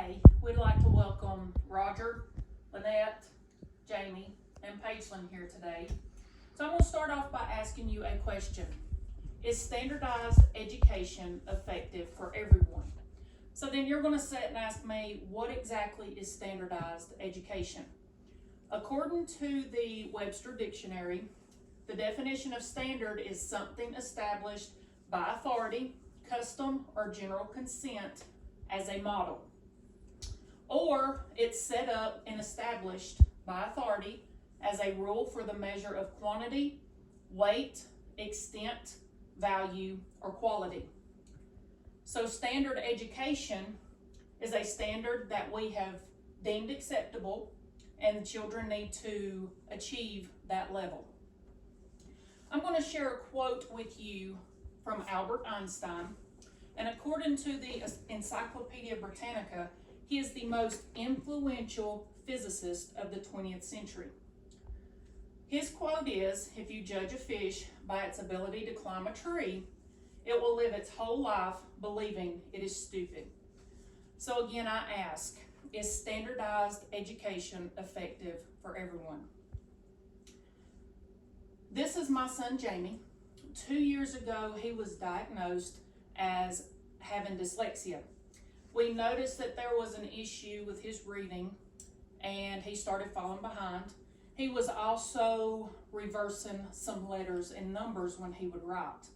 Today, we'd like to welcome Roger, Lynette, Jamie, and Pagelin here today. So I'm going to start off by asking you a question. Is standardized education effective for everyone? So then you're going to sit and ask me, what exactly is standardized education? According to the Webster Dictionary, the definition of standard is something established by authority, custom, or general consent as a model. Or it's set up and established by authority as a rule for the measure of quantity, weight, extent, value, or quality. So standard education is a standard that we have deemed acceptable, and children need to achieve that level. I'm going to share a quote with you from Albert Einstein, and according to the Encyclopedia Britannica, he is the most influential physicist of the 20th century. His quote is, "If you judge a fish by its ability to climb a tree, it will live its whole life believing it is stupid." So again, I ask, is standardized education effective for everyone? This is my son, Jamie. 2 years ago, he was diagnosed as having dyslexia. We noticed that there was an issue with his reading and he started falling behind. He was also reversing some letters and numbers when he would write.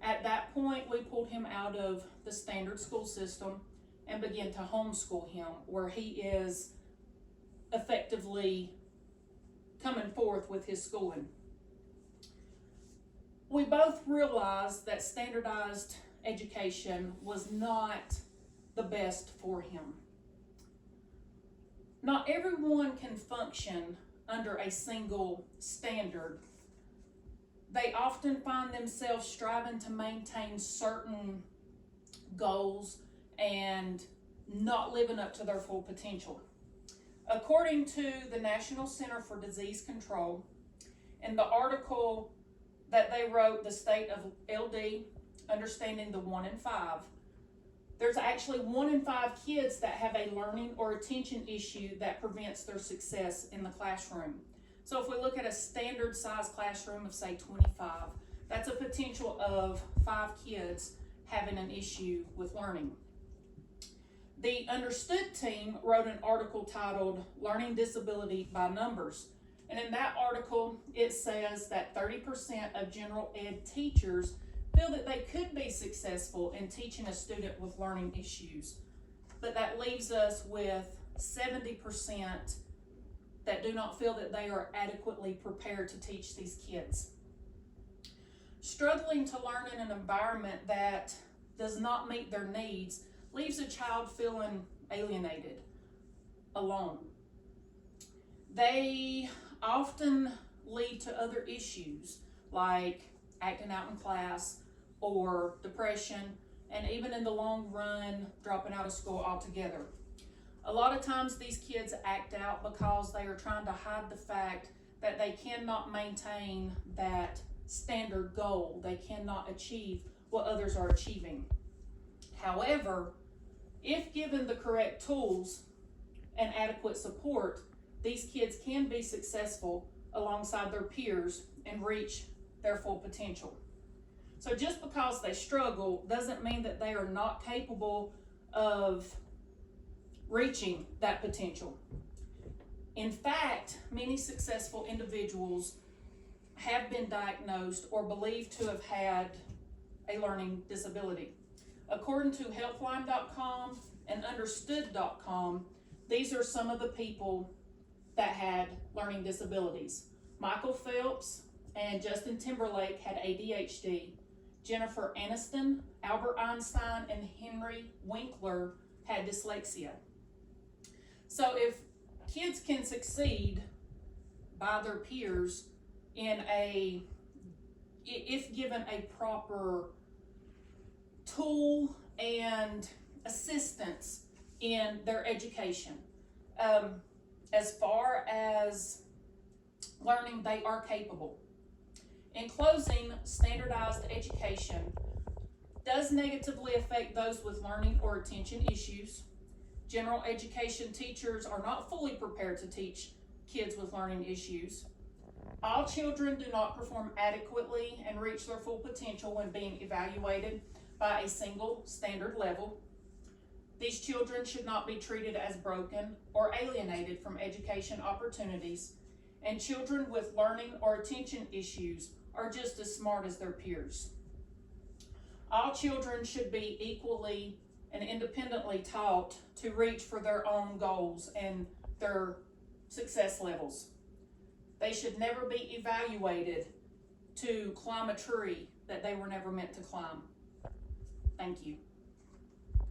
At that point, we pulled him out of the standard school system and began to homeschool him, where he is effectively coming forth with his schooling. We both realized that standardized education was not the best for him. Not everyone can function under a single standard. They often find themselves striving to maintain certain goals and not living up to their full potential. According to the National Center for Disease Control, in the article that they wrote, The State of LD, Understanding the 1 in 5, there's actually 1 in 5 kids that have a learning or attention issue that prevents their success in the classroom. So if we look at a standard size classroom of say 25, that's a potential of 5 kids having an issue with learning. The Understood team wrote an article titled Learning Disability by Numbers. And in that article, it says that 30% of general ed teachers feel that they could be successful in teaching a student with learning issues. But that leaves us with 70% that do not feel that they are adequately prepared to teach these kids. Struggling to learn in an environment that does not meet their needs leaves a child feeling alienated, alone. They often lead to other issues like acting out in class or depression, and even in the long run, dropping out of school altogether. A lot of times these kids act out because they are trying to hide the fact that they cannot maintain that standard goal. They cannot achieve what others are achieving. However, if given the correct tools and adequate support, these kids can be successful alongside their peers and reach their full potential. So just because they struggle doesn't mean that they are not capable of reaching that potential. In fact, many successful individuals have been diagnosed or believed to have had a learning disability. According to Healthline.com and Understood.com, these are some of the people that had learning disabilities. Michael Phelps and Justin Timberlake had ADHD. Jennifer Aniston, Albert Einstein, and Henry Winkler had dyslexia. So if kids can succeed by their peers if given a proper tool and assistance in their education, as far as learning, they are capable. In closing, standardized education does negatively affect those with learning or attention issues. General education teachers are not fully prepared to teach kids with learning issues. All children do not perform adequately and reach their full potential when being evaluated by a single standard level. These children should not be treated as broken or alienated from education opportunities, and children with learning or attention issues are just as smart as their peers. All children should be equally and independently taught to reach for their own goals and their success levels. They should never be evaluated to climb a tree that they were never meant to climb. Thank you.